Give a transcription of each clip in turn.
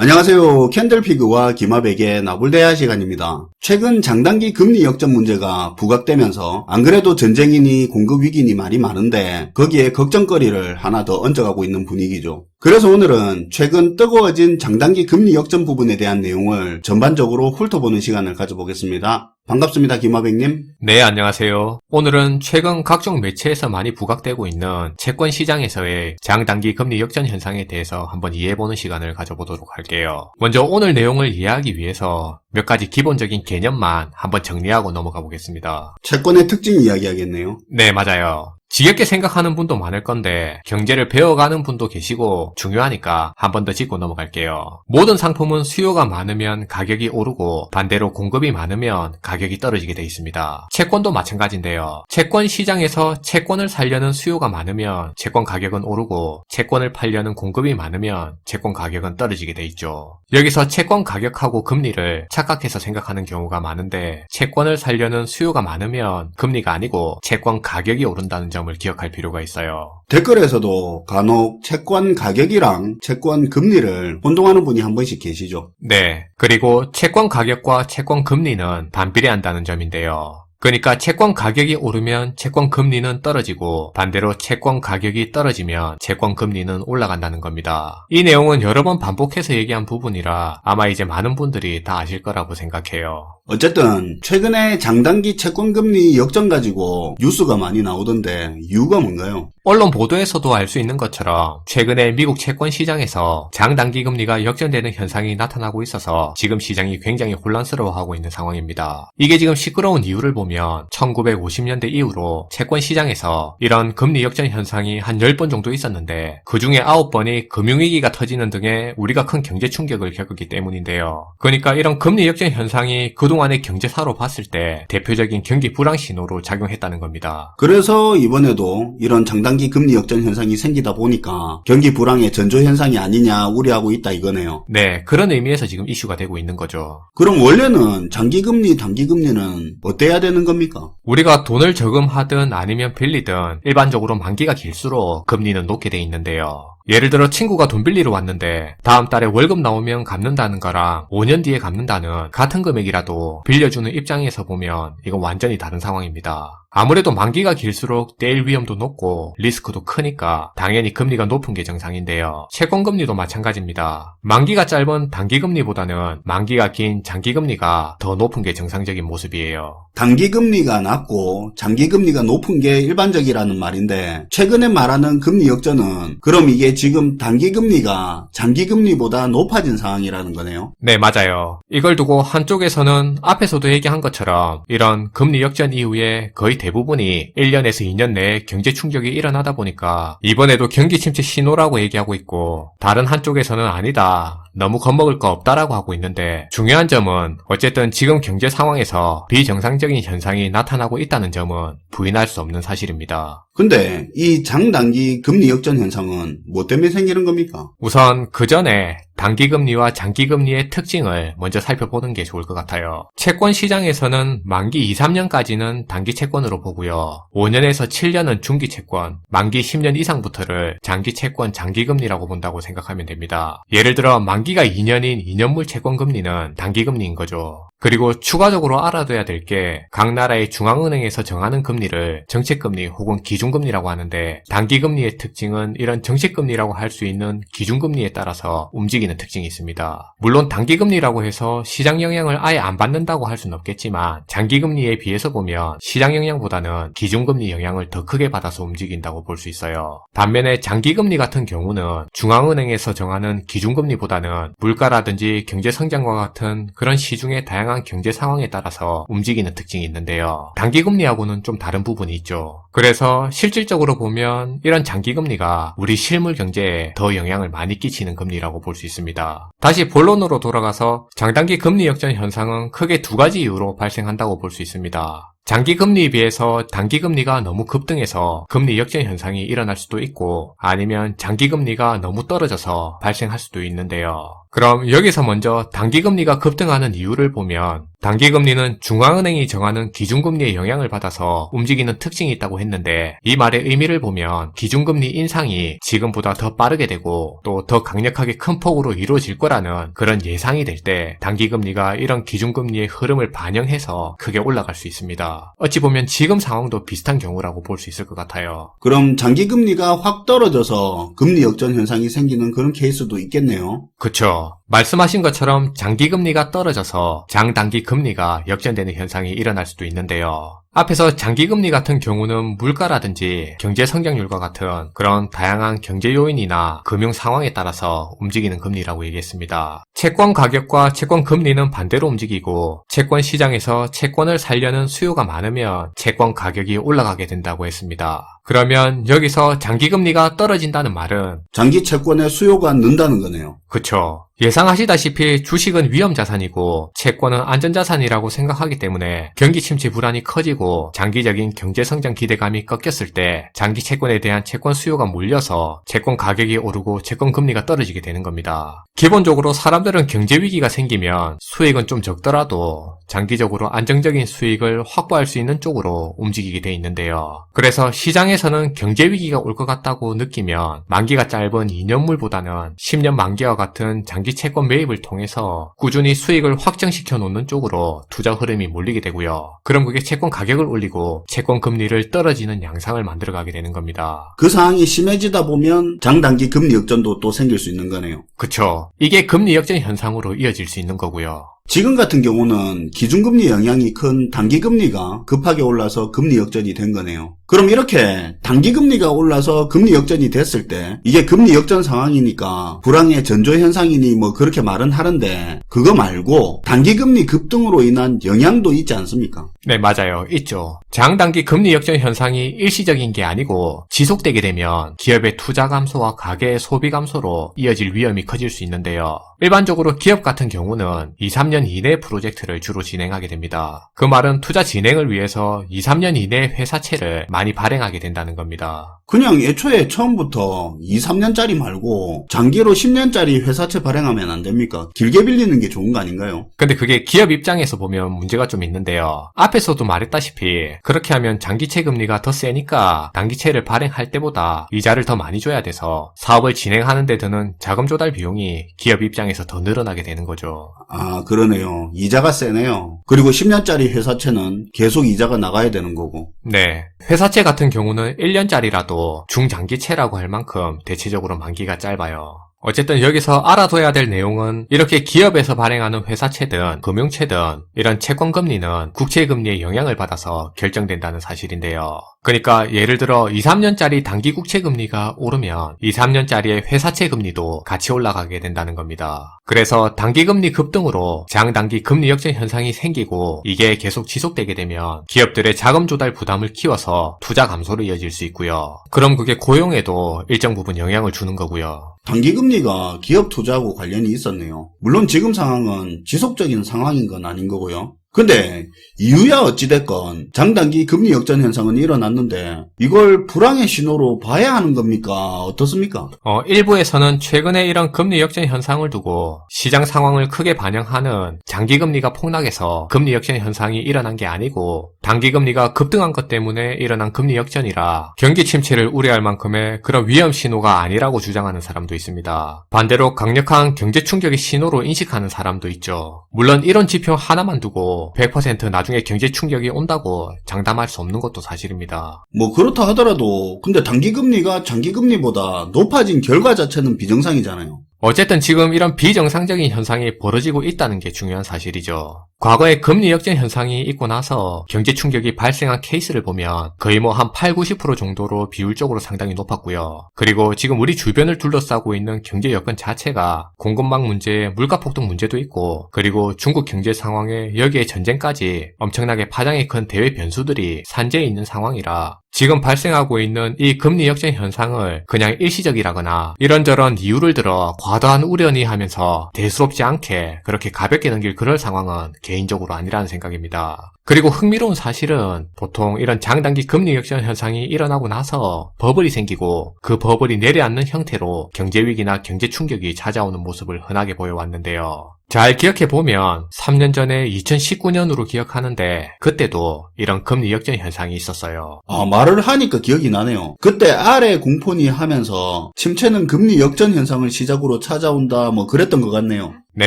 안녕하세요. 캔들피그와 기마백의 나불대화 시간입니다. 최근 장단기 금리 역전 문제가 부각되면서 안 그래도 전쟁이니 공급 위기니 말이 많은데 거기에 걱정거리를 하나 더 얹어가고 있는 분위기죠. 그래서 오늘은 최근 뜨거워진 장단기 금리 역전 부분에 대한 내용을 전반적으로 훑어보는 시간을 가져보겠습니다. 반갑습니다. 김화백님. 네, 안녕하세요. 오늘은 최근 각종 매체에서 많이 부각되고 있는 채권 시장에서의 장단기 금리 역전 현상에 대해서 한번 이해해보는 시간을 가져보도록 할게요. 먼저 오늘 내용을 이해하기 위해서 몇 가지 기본적인 개념만 한번 정리하고 넘어가 보겠습니다. 채권의 특징 이야기하겠네요. 네, 맞아요. 지겹게 생각하는 분도 많을 건데 경제를 배워가는 분도 계시고 중요하니까 한 번 더 짚고 넘어갈게요. 모든 상품은 수요가 많으면 가격이 오르고 반대로 공급이 많으면 가격이 떨어지게 돼 있습니다. 채권도 마찬가지인데요. 채권 시장에서 채권을 사려는 수요가 많으면 채권 가격은 오르고 채권을 팔려는 공급이 많으면 채권 가격은 떨어지게 돼 있죠. 여기서 채권 가격하고 금리를 착각해서 생각하는 경우가 많은데 채권을 사려는 수요가 많으면 금리가 아니고 채권 가격이 오른다는 점을 기억할 필요가 있어요. 댓글에서도 간혹 채권 가격이랑 채권 금리를 혼동하는 분이 한 번씩 계시죠. 네. 그리고 채권 가격과 채권 금리는 반비례한다는 점인데요. 그러니까 채권 가격이 오르면 채권 금리는 떨어지고 반대로 채권 가격이 떨어지면 채권 금리는 올라간다는 겁니다. 이 내용은 여러 번 반복해서 얘기한 부분이라 아마 이제 많은 분들이 다 아실 거라고 생각해요. 어쨌든 최근에 장단기 채권금리 역전 가지고 뉴스가 많이 나오던데 이유가 뭔가요? 언론 보도에서도 알 수 있는 것처럼 최근에 미국 채권 시장에서 장단기 금리가 역전되는 현상이 나타나고 있어서 지금 시장이 굉장히 혼란스러워하고 있는 상황입니다. 이게 지금 시끄러운 이유를 보면 1950년대 이후로 채권 시장에서 이런 금리 역전 현상이 한 10번 정도 있었는데 그 중에 9번이 금융위기가 터지는 등의 우리가 큰 경제 충격을 겪었기 때문인데요. 그러니까 이런 금리 역전 현상이 그동안의 경제사로 봤을 때 대표적인 경기 불황 신호로 작용했다는 겁니다. 그래서 이번에도 이런 장단기 금리 역전 현상이 생기다 보니까 경기 불황의 전조 현상이 아니냐 우려하고 있다 이거네요. 네, 그런 의미에서 지금 이슈가 되고 있는 거죠. 그럼 원래는 장기금리, 단기금리는 어때야 되는 겁니까? 우리가 돈을 저금하든 아니면 빌리든 일반적으로 만기가 길수록 금리는 높게 돼 있는데요. 예를 들어 친구가 돈 빌리러 왔는데 다음 달에 월급 나오면 갚는다는 거랑 5년 뒤에 갚는다는 같은 금액이라도 빌려주는 입장에서 보면 이건 완전히 다른 상황입니다. 아무래도 만기가 길수록 떼일 위험도 높고 리스크도 크니까 당연히 금리가 높은 게 정상인데요. 채권금리도 마찬가지입니다. 만기가 짧은 단기금리보다는 만기가 긴 장기금리가 더 높은 게 정상적인 모습이에요. 단기금리가 낮고 장기금리가 높은 게 일반적이라는 말인데 최근에 말하는 금리 역전은 그럼 이게 지금 단기금리가 장기금리보다 높아진 상황이라는 거네요. 네, 맞아요. 이걸 두고 한쪽에서는 앞에서도 얘기한 것처럼 이런 금리 역전 이후에 거의 대부분이 1년에서 2년 내에 경제 충격이 일어나다 보니까 이번에도 경기 침체 신호라고 얘기하고 있고 다른 한쪽에서는 아니다. 너무 겁먹을 거 없다라고 하고 있는데 중요한 점은 어쨌든 지금 경제 상황에서 비정상적인 현상이 나타나고 있다는 점은 부인할 수 없는 사실입니다. 근데 이 장단기 금리 역전 현상은 뭐 때문에 생기는 겁니까? 우선 그 전에 단기금리와 장기금리의 특징을 먼저 살펴보는 게 좋을 것 같아요. 채권 시장에서는 만기 2, 3년까지는 단기 채권으로 보고요. 5년에서 7년은 중기 채권, 만기 10년 이상부터를 장기 채권, 장기금리라고 본다고 생각하면 됩니다. 예를 들어 만기가 2년인 2년물 채권 금리는 단기금리인 거죠. 그리고 추가적으로 알아둬야 될 게 각 나라의 중앙은행에서 정하는 금리를 정책금리 혹은 기준금리라고 하는데 단기금리의 특징은 이런 정책금리라고 할 수 있는 기준금리에 따라서 움직이는 특징이 있습니다. 물론 단기금리라고 해서 시장 영향을 아예 안 받는다고 할 수는 없겠지만 장기금리에 비해서 보면 시장 영향보다는 기준금리 영향을 더 크게 받아서 움직인다고 볼 수 있어요. 반면에 장기금리 같은 경우는 중앙은행에서 정하는 기준금리보다는 물가라든지 경제성장과 같은 그런 시중의 다양한 경제 상황에 따라서 움직이는 특징이 있는데요. 단기금리하고는 좀 다른 부분이 있죠. 그래서 실질적으로 보면 이런 장기금리가 우리 실물 경제에 더 영향을 많이 끼치는 금리라고 볼 수 있습니다. 다시 본론으로 돌아가서 장단기 금리 역전 현상은 크게 두 가지 이유로 발생한다고 볼 수 있습니다. 장기금리에 비해서 단기금리가 너무 급등해서 금리 역전 현상이 일어날 수도 있고 아니면 장기금리가 너무 떨어져서 발생할 수도 있는데요. 그럼 여기서 먼저 단기금리가 급등하는 이유를 보면 단기금리는 중앙은행이 정하는 기준금리의 영향을 받아서 움직이는 특징이 있다고 했는데 이 말의 의미를 보면 기준금리 인상이 지금보다 더 빠르게 되고 또 더 강력하게 큰 폭으로 이루어질 거라는 그런 예상이 될 때 단기금리가 이런 기준금리의 흐름을 반영해서 크게 올라갈 수 있습니다. 어찌 보면 지금 상황도 비슷한 경우라고 볼 수 있을 것 같아요. 그럼 장기금리가 확 떨어져서 금리 역전 현상이 생기는 그런 케이스도 있겠네요. 그쵸. 말씀하신 것처럼 장기금리가 떨어져서 장단기 금리가 역전되는 현상이 일어날 수도 있는데요. 앞에서 장기금리 같은 경우는 물가라든지 경제 성장률과 같은 그런 다양한 경제 요인이나 금융 상황에 따라서 움직이는 금리라고 얘기했습니다. 채권 가격과 채권 금리는 반대로 움직이고 채권 시장에서 채권을 살려는 수요가 많으면 채권 가격이 올라가게 된다고 했습니다. 그러면 여기서 장기금리가 떨어진다는 말은 장기 채권의 수요가 는다는 거네요. 그쵸. 예상하시다시피 주식은 위험자산이고 채권은 안전자산이라고 생각하기 때문에 경기 침체 불안이 커지고 장기적인 경제성장 기대감이 꺾였을 때 장기 채권에 대한 채권 수요가 몰려서 채권 가격이 오르고 채권 금리가 떨어지게 되는 겁니다. 기본적으로 사람들은 경제 위기가 생기면 수익은 좀 적더라도 장기적으로 안정적인 수익을 확보할 수 있는 쪽으로 움직이게 돼 있는데요. 그래서 시장에서는 경제 위기가 올 것 같다고 느끼면 만기가 짧은 2년물보다는 10년 만기와 같은 장기 채권 매입을 통해서 꾸준히 수익을 확정시켜 놓는 쪽으로 투자 흐름이 몰리게 되고요. 그럼 그게 채권 가격을 올리고 채권 금리를 떨어지는 양상을 만들어가게 되는 겁니다. 그 상황이 심해지다 보면 장단기 금리 역전도 또 생길 수 있는 거네요. 그쵸. 이게 금리 역전 현상으로 이어질 수 있는 거고요. 지금 같은 경우는 기준금리 영향이 큰 단기금리가 급하게 올라서 금리 역전이 된 거네요. 그럼 이렇게 단기금리가 올라서 금리 역전이 됐을 때 이게 금리 역전 상황이니까 불황의 전조 현상이니 뭐 그렇게 말은 하는데 그거 말고 단기금리 급등으로 인한 영향도 있지 않습니까? 네, 맞아요. 있죠. 장단기 금리 역전 현상이 일시적인 게 아니고 지속되게 되면 기업의 투자 감소와 가계의 소비 감소로 이어질 위험이 커질 수 있는데요. 일반적으로 기업 같은 경우는 2, 3년 이내 프로젝트를 주로 진행하게 됩니다. 그 말은 투자 진행을 위해서 2, 3년 이내 회사채를 많이 발행하게 된다는 겁니다. 그냥 애초에 처음부터 2, 3년짜리 말고 장기로 10년짜리 회사채 발행하면 안 됩니까? 길게 빌리는 게 좋은 거 아닌가요? 근데 그게 기업 입장에서 보면 문제가 좀 있는데요. 앞에서도 말했다시피 그렇게 하면 장기채 금리가 더 세니까 단기채를 발행할 때보다 이자를 더 많이 줘야 돼서 사업을 진행하는 데 드는 자금 조달 비용이 기업 입장에서 더 늘어나게 되는 거죠. 아, 그러네요. 이자가 세네요. 그리고 10년짜리 회사채는 계속 이자가 나가야 되는 거고. 네. 회사채 같은 경우는 1년짜리라도 중장기채라고 할 만큼 대체적으로 만기가 짧아요. 어쨌든 여기서 알아둬야 될 내용은 이렇게 기업에서 발행하는 회사채든 금융채든 이런 채권금리는 국채금리의 영향을 받아서 결정된다는 사실인데요. 그러니까 예를 들어 2, 3년짜리 단기 국채금리가 오르면 2, 3년짜리의 회사채 금리도 같이 올라가게 된다는 겁니다. 그래서 단기금리 급등으로 장단기 금리 역전 현상이 생기고 이게 계속 지속되게 되면 기업들의 자금 조달 부담을 키워서 투자 감소로 이어질 수 있고요. 그럼 그게 고용에도 일정 부분 영향을 주는 거고요. 단기금리가 기업 투자하고 관련이 있었네요. 물론 지금 상황은 지속적인 상황인 건 아닌 거고요. 근데 이유야 어찌됐건 장단기 금리 역전 현상은 일어났는데 이걸 불황의 신호로 봐야 하는 겁니까? 어떻습니까? 일부에서는 최근에 이런 금리 역전 현상을 두고 시장 상황을 크게 반영하는 장기금리가 폭락해서 금리 역전 현상이 일어난 게 아니고 단기금리가 급등한 것 때문에 일어난 금리 역전이라 경기 침체를 우려할 만큼의 그런 위험 신호가 아니라고 주장하는 사람도 있습니다. 반대로 강력한 경제 충격의 신호로 인식하는 사람도 있죠. 물론 이런 지표 하나만 두고 100% 나중에 경제 충격이 온다고 장담할 수 없는 것도 사실입니다. 뭐 그렇다 하더라도 근데 단기금리가 장기금리보다 높아진 결과 자체는 비정상이잖아요. 어쨌든 지금 이런 비정상적인 현상이 벌어지고 있다는 게 중요한 사실이죠. 과거에 금리 역전 현상이 있고 나서 경제 충격이 발생한 케이스를 보면 거의 뭐 한 80-90% 정도로 비율적으로 상당히 높았고요. 그리고 지금 우리 주변을 둘러싸고 있는 경제 여건 자체가 공급망 문제, 물가 폭등 문제도 있고 그리고 중국 경제 상황에 여기에 전쟁까지 엄청나게 파장이 큰 대외 변수들이 산재해 있는 상황이라 지금 발생하고 있는 이 금리 역전 현상을 그냥 일시적이라거나 이런저런 이유를 들어 과도한 우려니 하면서 대수롭지 않게 그렇게 가볍게 넘길 그럴 상황은 개인적으로 아니라는 생각입니다. 그리고 흥미로운 사실은 보통 이런 장단기 금리 역전 현상이 일어나고 나서 버블이 생기고 그 버블이 내려앉는 형태로 경제위기나 경제 충격이 찾아오는 모습을 흔하게 보여왔는데요. 잘 기억해보면 3년 전에 2019년으로 기억하는데 그때도 이런 금리 역전 현상이 있었어요. 말을 하니까 기억이 나네요. 그때 아래 공포니 하면서 침체는 금리 역전 현상을 시작으로 찾아온다 뭐 그랬던 것 같네요. 네,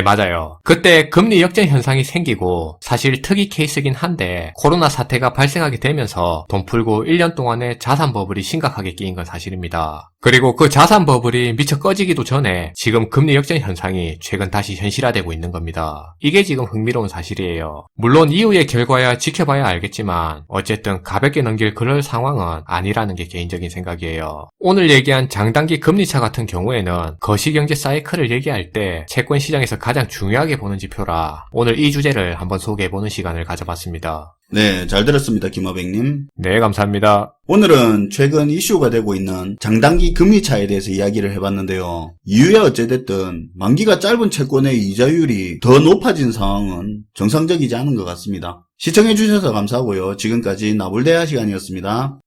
맞아요. 그때 금리 역전 현상이 생기고 사실 특이 케이스긴 한데 코로나 사태가 발생하게 되면서 돈 풀고 1년 동안에 자산 버블이 심각하게 끼인 건 사실입니다. 그리고 그 자산 버블이 미처 꺼지기도 전에 지금 금리 역전 현상이 최근 다시 현실화되고 있는 겁니다. 이게 지금 흥미로운 사실이에요. 물론 이후의 결과야 지켜봐야 알겠지만 어쨌든 가볍게 넘길 그럴 상황은 아니라는 게 개인적인 생각이에요. 오늘 얘기한 장단기 금리차 같은 경우에는 거시경제 사이클을 얘기할 때 채권 시장에서 가장 중요하게 보는 지표라 오늘 이 주제를 한번 소개해보는 시간을 가져봤습니다. 네, 잘 들었습니다, 김하백님. 네, 감사합니다. 오늘은 최근 이슈가 되고 있는 장단기 금리차에 대해서 이야기를 해봤는데요. 이유야 어찌됐든 만기가 짧은 채권의 이자율이 더 높아진 상황은 정상적이지 않은 것 같습니다. 시청해주셔서 감사하고요. 지금까지 나불대화 시간이었습니다.